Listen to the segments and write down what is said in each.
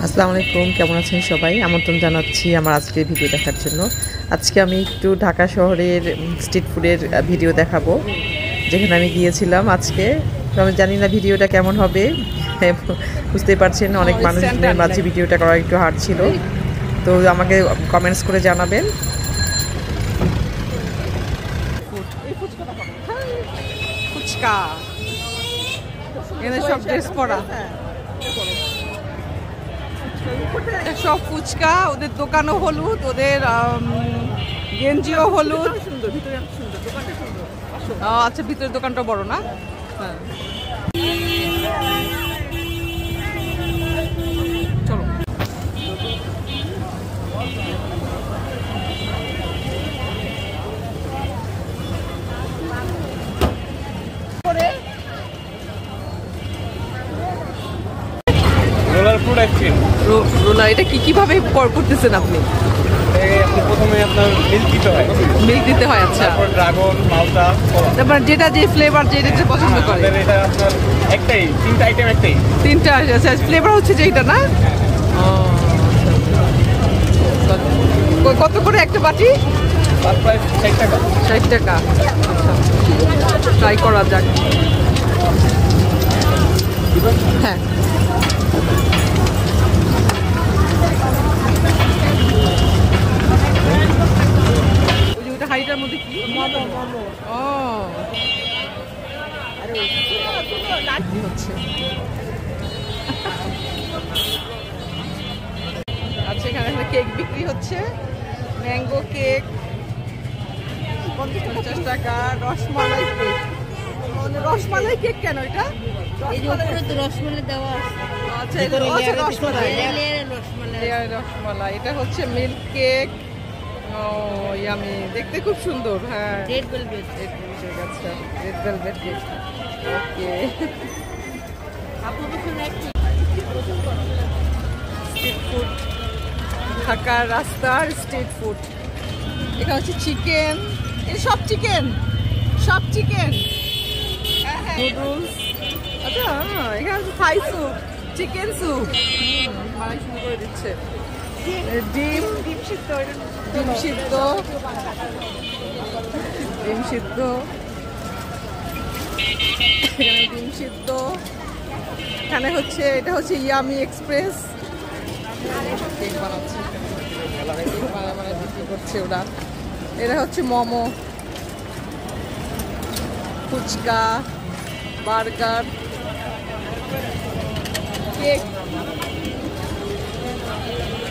আসসালামু আলাইকুম, কেমন আছেন সবাই? আমন্ত্রণ জানাচ্ছি আমার আজকের ভিডিও দেখার জন্য। আজকে আমি একটু ঢাকা শহরের স্ট্রিট ফুডের ভিডিও দেখাবো, যেখানে আমি গিয়েছিলাম আজকে। তো আমি জানি না ভিডিওটা কেমন হবে, বুঝতেই পারছেন অনেক মানুষের মাঝে ভিডিওটা করা একটু হার্ড ছিল। তো আমাকে কমেন্টস করে জানাবেন। ফুচকা এখানে সব ড্রেস পরা, সব ফুচকা, ওদের দোকানও হলুদ, ওদের গেঞ্জিও হলুদ। আচ্ছা, ভিতরের দোকানটা বড় না? হ্যাঁ, চলো। রোলার এটা কিভাবে করতেছেন আপনি? প্রথমে আপনার মিল্ক দিতে হয়। মিল্ক দিতে হয়, আচ্ছা। তারপর ড্রাগন, মালটা, তারপর যেটা যে ফ্লেভার যেটা পছন্দ করে। এটা আপনার একটাই, তিনটা আইটেম একটাই। তিনটা, আচ্ছা। ফ্লেভার হচ্ছে যেটা না? কত করে একটা বাটি? প্রায় 60 টাকা। 60 টাকা, আচ্ছা। ট্রাই করা যাক। হ্যাঁ, হাইটার মধ্যে কি হচ্ছে? আচ্ছা, এখানে কেক বিক্রি হচ্ছে, ম্যাঙ্গো কেক 50 টাকা, রসমালাই কেক। রসমালাই কেক কেন এটা? রসমালাই দেওয়া আছে। আচ্ছা, রসমালাই। এটা হচ্ছে মিল্ক কেক। আমি দেখতে খুব সুন্দর। হ্যাঁ, রেড ভেলভেট। আচ্ছা, রেড ভেলভেট কেক। ওকে, স্ট্রিট ফুড, ঢাকার রাস্তার স্ট্রিট ফুড। এখানে হচ্ছে চিকেন, এই সব চিকেন, সব চিকেন, নুডলস। আচ্ছা, এখানে হচ্ছে থাই স্যুপ, চিকেন স্যুপ, মালাই শুরু করে দিচ্ছে। ডিম সিদ্ধ, ডিম সিদ্ধ, ডিম সিদ্ধ, এখানে ডিম সিদ্ধ। এখানে হচ্ছে, এটা হচ্ছে ইয়ামি এক্সপ্রেস, কেক বানাচ্ছে, মানে বিক্রি করছে ওরা। এটা হচ্ছে মোমো, ফুচকা, বার্গার, কেক।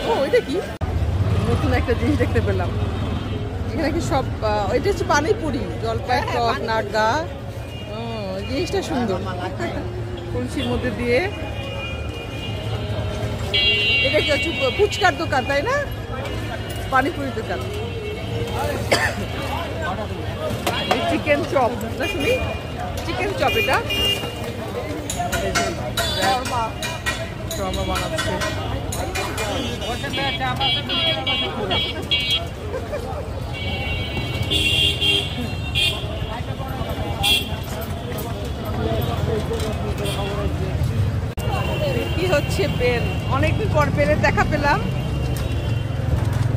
ও, এটা কি নতুন একটা জিনিস দেখতে পেলাম এখানে কি সব? এটা হচ্ছে পানিপুরি, জলপাই টক, নাগা। জিনিসটা সুন্দর, কলসির মধ্যে দিয়ে। এটা কি হচ্ছে ফুচকার দোকান, তাই না? পানিপুরির দোকান। চিকেন চপ না, শুনি চিকেন চপ। এটা বানাচ্ছে। কি হচ্ছে? বেল, অনেকদিন পর বেলের দেখা পেলাম।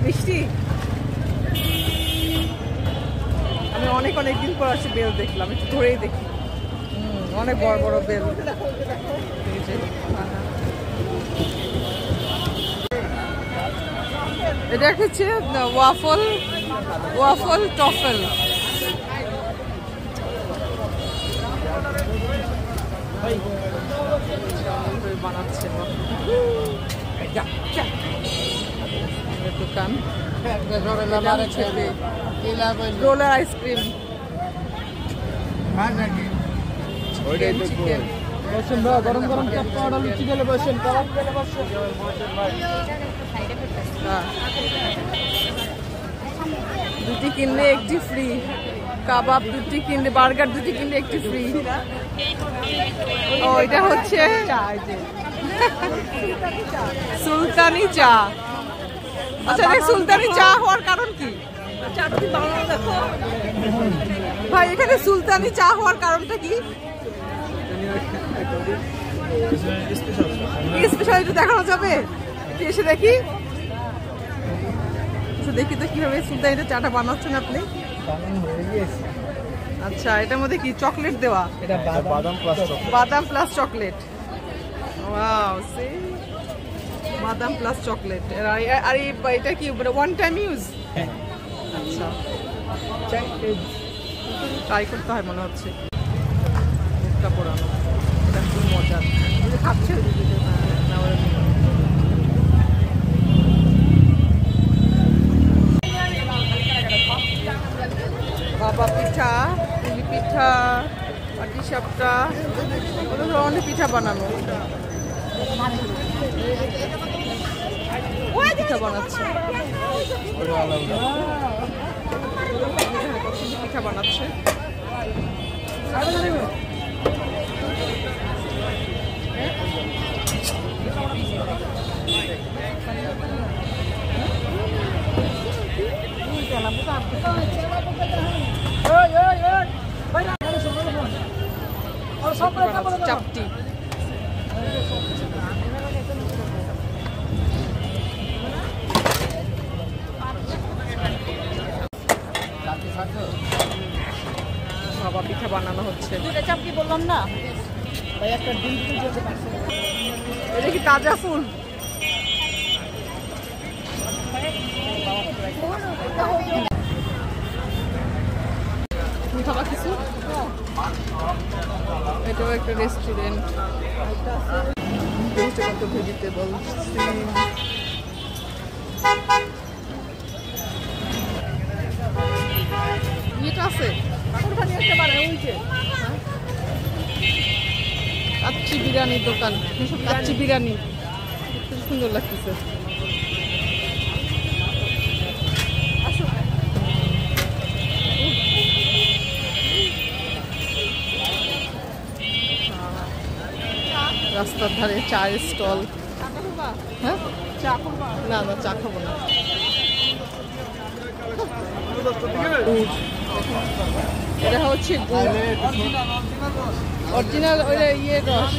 মিষ্টি, আমি অনেকদিন পর আসছি, বেল দেখলাম, একটু ধরেই দেখি। অনেক বড় বড় বেল। এটা হচ্ছে ওয়াফল, ওয়াফল টফেল। বানাচ্ছে দোকান। Roller ice cream, chicken. গরম গরম চিকেন বসেন। দুটি কিনলে একটি ফ্রি, কাবাব দুটি কিনলে, বার্গার দুটি কিনলে একটি ফ্রি। ও, এটা হচ্ছে সুলতানি চা। আচ্ছা, সুলতানি চা হওয়ার কারণ কি? ভাই, এখানে সুলতানি চা হওয়ার কারণটা কি? স্পেশাল একটু দেখানো যাবে? একটু এসে দেখি। দেখি তো কিভাবে সুলতানিতে চাটা বানাচ্ছেন আপনি। আচ্ছা, এটার মধ্যে কি চকলেট দেওয়া? এটা বাদাম প্লাস চকলেট। ওয়াও, সি বাদাম প্লাস চকলেট। আর এটা কি ওয়ান টাইম ইউজ? আচ্ছা, ট্রাই করতে হয় মনে হচ্ছে। মুখটা পোড়ানো, এটা খুব মজার। খাচ্ছে বাবা পিঠা, পুলি পিঠা, পাটি সাপটা, অনেক পিঠা বানানো। পিঠা বানাচ্ছে, পিঠা বানাচ্ছে। চাপটি বাবা পিঠা বানানো হচ্ছে। দুটো চাপটি বললাম না ভাই, একটা ডিম এটা কি তাজা ফুল? খাবার কিছু, এটাও একটা রেস্টুরেন্ট। ভেজিটেবল এটা আছে, কাচ্চি বিরিয়ানির দোকান। কাচ্চি বিরিয়ানি খুব সুন্দর লাগতেছে। রাস্তার ধারে চায়ের স্টল। হ্যাঁ, না না, চা খাবো না। এটা হচ্ছে অরিজিনাল ইয়ে রস।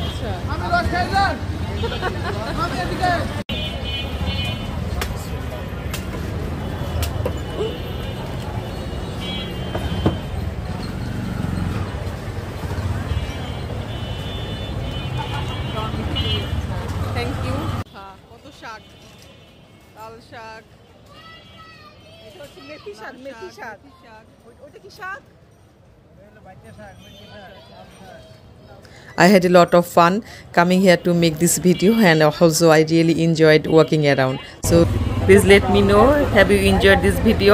আচ্ছা, থ্যাংক ইউ। কত শাক, লাল শাক, এটা হচ্ছে মেথি শাক। মেথি শাক, ওটা কি শাক? I had a lot of fun coming here to make this video, and also I really enjoyed walking around. So please let me know, have you enjoyed this video?